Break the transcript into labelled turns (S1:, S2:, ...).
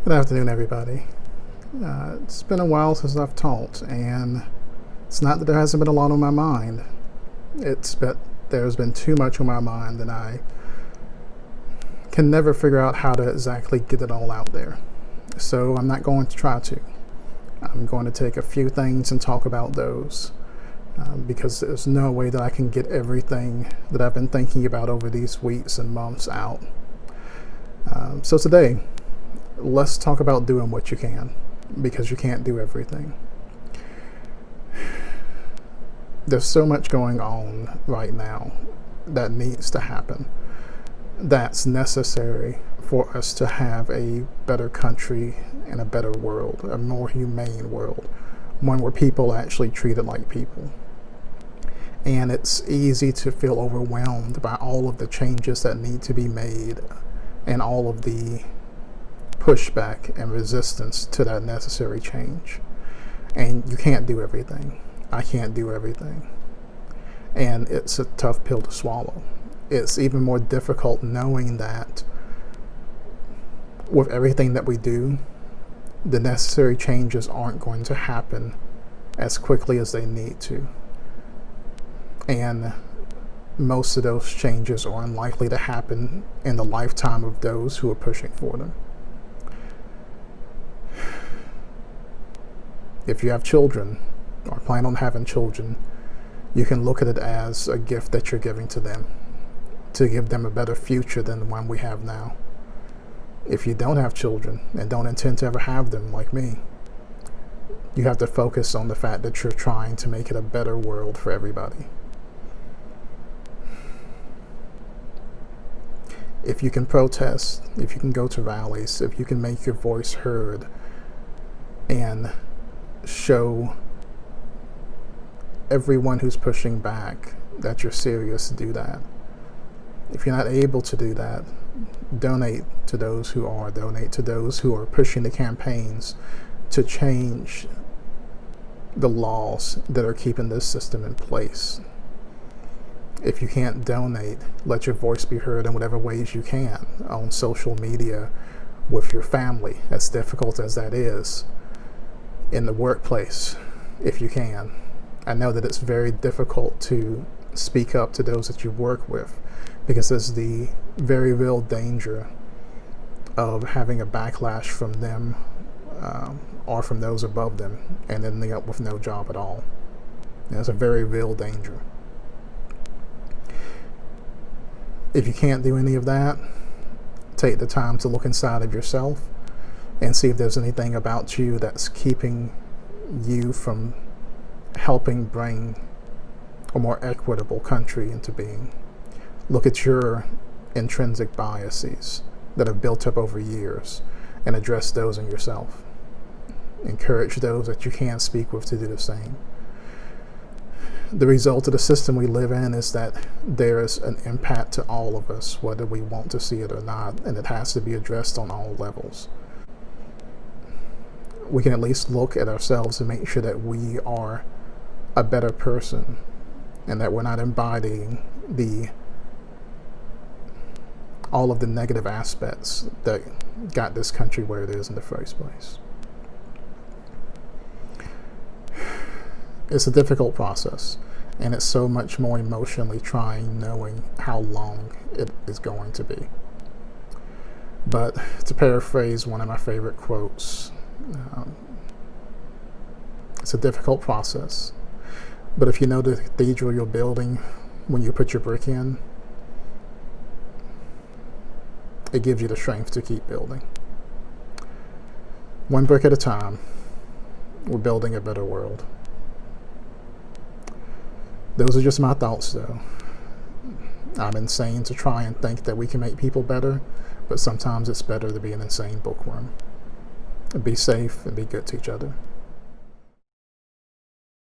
S1: Good afternoon, everybody. It's been a while since I've taught, and it's not that there hasn't been a lot on my mind. It's that there's been too much on my mind, and I can never figure out how to exactly get it all out there. So I'm not going to try to. I'm going to take a few things and talk about those, because there's no way that I can get everything that I've been thinking about over these weeks and months out. So today, let's talk about doing what you can, because you can't do everything. There's so much going on right now that needs to happen, that's necessary for us to have a better country and a better world, a more humane world, one where people are actually treated like people. And it's easy to feel overwhelmed by all of the changes that need to be made and all of the pushback and resistance to that necessary change. And you can't do everything. I can't do everything. And it's a tough pill to swallow. It's even more difficult knowing that with everything that we do, the necessary changes aren't going to happen as quickly as they need to. And most of those changes are unlikely to happen in the lifetime of those who are pushing for them. If you have children or plan on having children, you can look at it as a gift that you're giving to them, to give them a better future than the one we have now. If you don't have children and don't intend to ever have them, like me, you have to focus on the fact that you're trying to make it a better world for everybody. If you can protest, if you can go to rallies, if you can make your voice heard and show everyone who's pushing back that you're serious, to do that. If you're not able to do that, donate to those who are. Donate to those who are pushing the campaigns to change the laws that are keeping this system in place. If you can't donate, let your voice be heard in whatever ways you can, on social media, with your family, as difficult as that is, in the workplace, if you can. I know that it's very difficult to speak up to those that you work with, because there's the very real danger of having a backlash from them or from those above them and ending up with no job at all. And it's a very real danger. If you can't do any of that, take the time to look inside of yourself and see if there's anything about you that's keeping you from helping bring a more equitable country into being. Look at your intrinsic biases that have built up over years and address those in yourself. Encourage those that you can speak with to do the same. The result of the system we live in is that there is an impact to all of us, whether we want to see it or not, and it has to be addressed on all levels. We can at least look at ourselves and make sure that we are a better person and that we're not embodying all of the negative aspects that got this country where it is in the first place. It's a difficult process, and it's so much more emotionally trying knowing how long it is going to be. But to paraphrase one of my favorite quotes, it's a difficult process, but if you know the cathedral you're building when you put your brick in, it gives you the strength to keep building. One brick at a time, we're building a better world. Those are just my thoughts, though. I'm insane to try and think that we can make people better, but sometimes it's better to be an insane bookworm. Be safe and be good to each other.